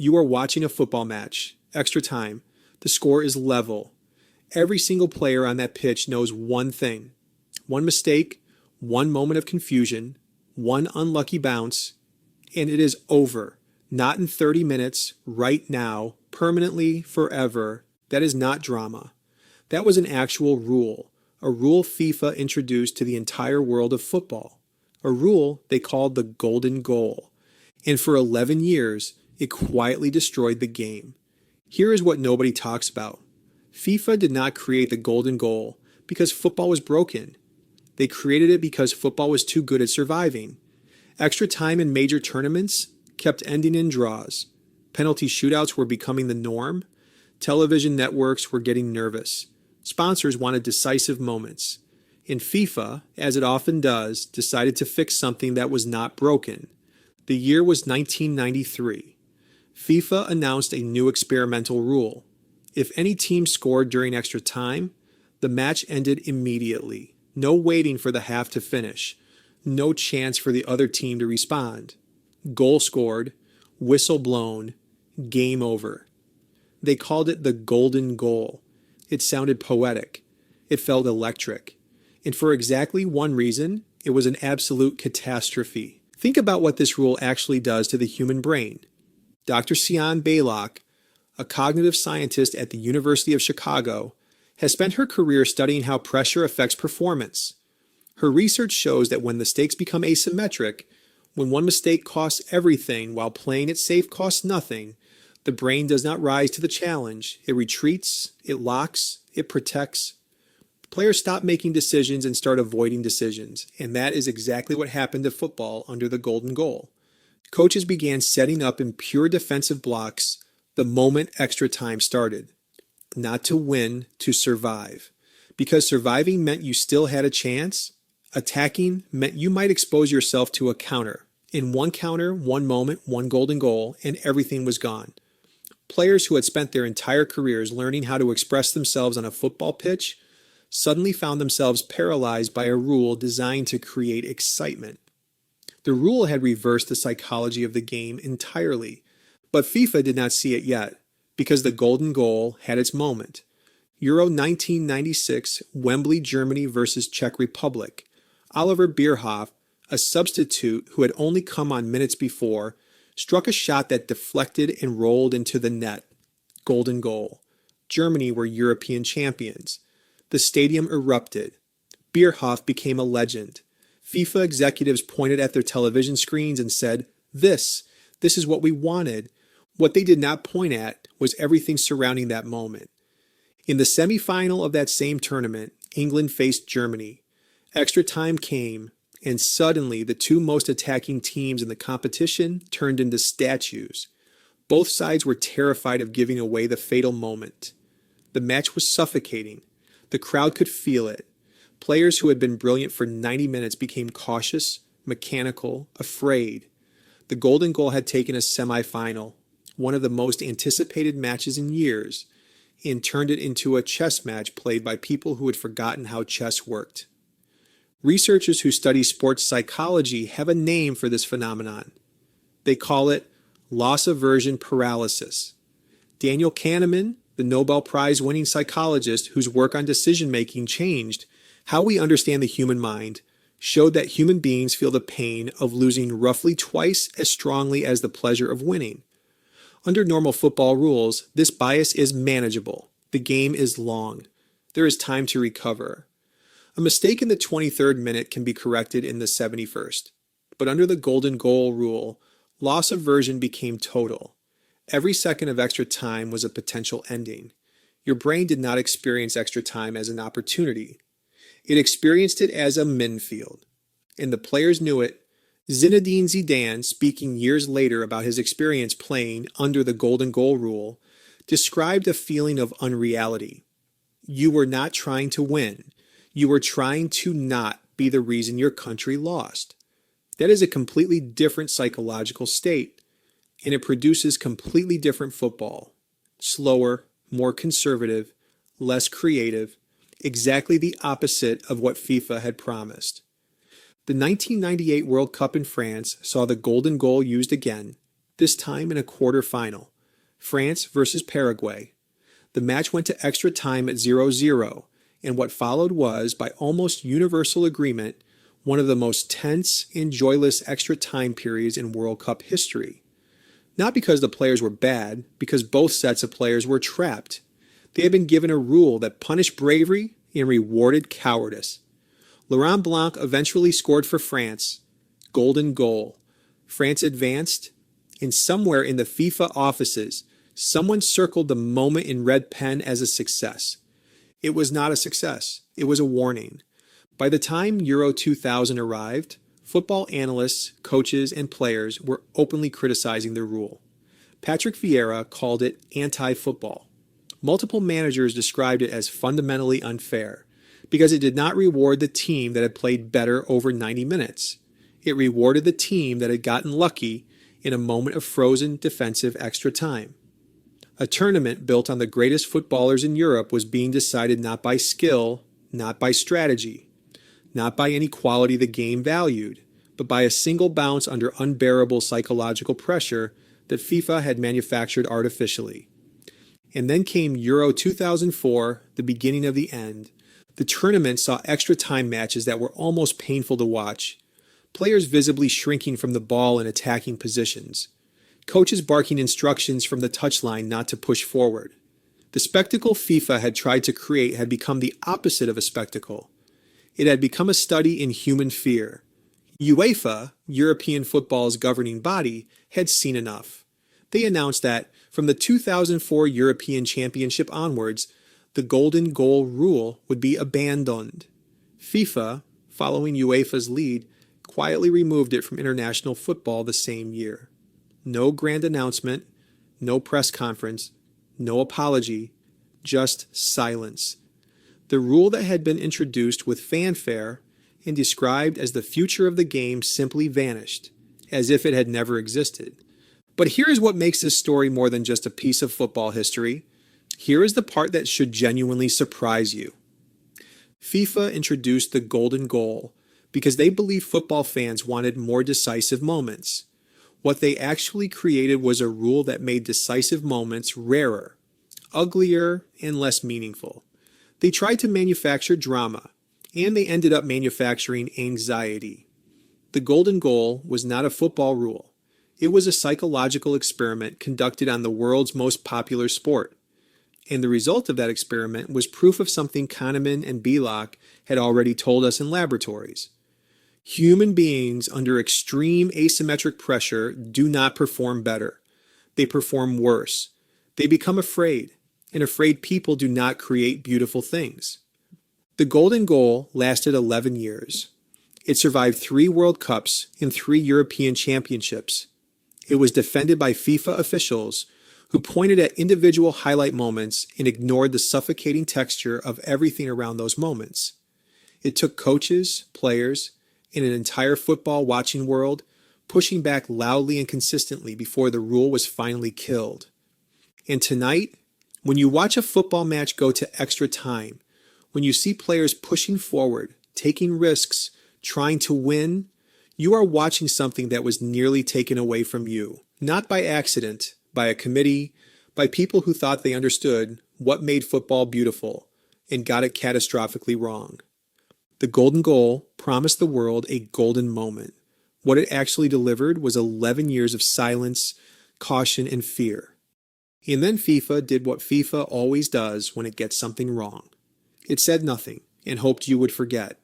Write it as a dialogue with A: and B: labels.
A: You are watching a football match, extra time. The score is level. Every single player on that pitch knows one thing. One mistake, one moment of confusion, one unlucky bounce, and it is over. Not in 30 minutes, right now, permanently, forever. That is not drama. That was an actual rule, a rule FIFA introduced to the entire world of football, a rule they called the golden goal. And for 11 years, it quietly destroyed the game. Here is what nobody talks about. FIFA did not create the golden goal because football was broken. They created it because football was too good at surviving. Extra time in major tournaments kept ending in draws. Penalty shootouts were becoming the norm. Television networks were getting nervous. Sponsors wanted decisive moments. And FIFA, as it often does, decided to fix something that was not broken. The year was 1993. FIFA announced a new experimental rule. If any team scored during extra time, the match ended immediately. No waiting for the half to finish. No chance for the other team to respond. Goal scored, whistle blown, game over. They called it the golden goal. It sounded poetic. It felt electric. And for exactly one reason, it was an absolute catastrophe. Think about what this rule actually does to the human brain. Dr. Sian Beilock, a cognitive scientist at the University of Chicago, has spent her career studying how pressure affects performance. Her research shows that when the stakes become asymmetric, when one mistake costs everything while playing it safe costs nothing, the brain does not rise to the challenge. It retreats, it locks, it protects. Players stop making decisions and start avoiding decisions, and that is exactly what happened to football under the golden goal. Coaches began setting up in pure defensive blocks the moment extra time started. Not to win, to survive. Because surviving meant you still had a chance, attacking meant you might expose yourself to a counter. In one counter, one moment, one golden goal, and everything was gone. Players who had spent their entire careers learning how to express themselves on a football pitch suddenly found themselves paralyzed by a rule designed to create excitement. The rule had reversed the psychology of the game entirely, but FIFA did not see it yet, because the golden goal had its moment. Euro 1996, Wembley, Germany versus Czech Republic. Oliver Bierhoff, a substitute who had only come on minutes before, struck a shot that deflected and rolled into the net. Golden goal. Germany were European champions. The stadium erupted. Bierhoff became a legend. FIFA executives pointed at their television screens and said, This is what we wanted. What they did not point at was everything surrounding that moment. In the semifinal of that same tournament, England faced Germany. Extra time came, and suddenly the two most attacking teams in the competition turned into statues. Both sides were terrified of giving away the fatal moment. The match was suffocating. The crowd could feel it. Players who had been brilliant for 90 minutes became cautious, mechanical, afraid. The golden goal had taken a semifinal, one of the most anticipated matches in years, and turned it into a chess match played by people who had forgotten how chess worked. Researchers who study sports psychology have a name for this phenomenon. They call it loss aversion paralysis. Daniel Kahneman, the Nobel Prize-winning psychologist whose work on decision-making changed how we understand the human mind, showed that human beings feel the pain of losing roughly twice as strongly as the pleasure of winning. Under normal football rules, this bias is manageable. The game is long. There is time to recover. A mistake in the 23rd minute can be corrected in the 71st. But under the golden goal rule, loss aversion became total. Every second of extra time was a potential ending. Your brain did not experience extra time as an opportunity. It experienced it as a minefield. And the players knew it. Zinedine Zidane, speaking years later about his experience playing under the golden goal rule, described a feeling of unreality. You were not trying to win. You were trying to not be the reason your country lost. That is a completely different psychological state, and it produces completely different football. Slower, more conservative, less creative, exactly the opposite of what FIFA had promised. The 1998 World Cup in France saw the golden goal used again, this time in a quarter-final. France versus Paraguay. The match went to extra time at 0-0, and what followed was, by almost universal agreement, one of the most tense and joyless extra time periods in World Cup history. Not because the players were bad, because both sets of players were trapped. They had been given a rule that punished bravery and rewarded cowardice. Laurent Blanc eventually scored for France. Golden goal. France advanced, and somewhere in the FIFA offices, someone circled the moment in red pen as a success. It was not a success. It was a warning. By the time Euro 2000 arrived, football analysts, coaches, and players were openly criticizing the rule. Patrick Vieira called it anti-football. Multiple managers described it as fundamentally unfair because it did not reward the team that had played better over 90 minutes. It rewarded the team that had gotten lucky in a moment of frozen defensive extra time. A tournament built on the greatest footballers in Europe was being decided not by skill, not by strategy, not by any quality the game valued, but by a single bounce under unbearable psychological pressure that FIFA had manufactured artificially. And then came Euro 2004, the beginning of the end. The tournament saw extra time matches that were almost painful to watch. Players visibly shrinking from the ball in attacking positions. Coaches barking instructions from the touchline not to push forward. The spectacle FIFA had tried to create had become the opposite of a spectacle. It had become a study in human fear. UEFA, European football's governing body, had seen enough. They announced that, from the 2004 European Championship onwards, the golden goal rule would be abandoned. FIFA, following UEFA's lead, quietly removed it from international football the same year. No grand announcement, no press conference, no apology, just silence. The rule that had been introduced with fanfare and described as the future of the game simply vanished, as if it had never existed. But here is what makes this story more than just a piece of football history. Here is the part that should genuinely surprise you. FIFA introduced the golden goal because they believed football fans wanted more decisive moments. What they actually created was a rule that made decisive moments rarer, uglier, and less meaningful. They tried to manufacture drama, and they ended up manufacturing anxiety. The golden goal was not a football rule. It was a psychological experiment conducted on the world's most popular sport. And the result of that experiment was proof of something Kahneman and Beilock had already told us in laboratories. Human beings under extreme asymmetric pressure do not perform better. They perform worse. They become afraid, and afraid people do not create beautiful things. The golden goal lasted 11 years. It survived 3 World Cups and 3 European Championships. It was defended by FIFA officials who pointed at individual highlight moments and ignored the suffocating texture of everything around those moments. It took coaches, players, and an entire football watching world pushing back loudly and consistently before the rule was finally killed. And tonight, when you watch a football match go to extra time, when you see players pushing forward, taking risks, trying to win, you are watching something that was nearly taken away from you, not by accident, by a committee, by people who thought they understood what made football beautiful and got it catastrophically wrong. The golden goal promised the world a golden moment. What it actually delivered was 11 years of silence, caution, and fear. And then FIFA did what FIFA always does when it gets something wrong. It said nothing and hoped you would forget.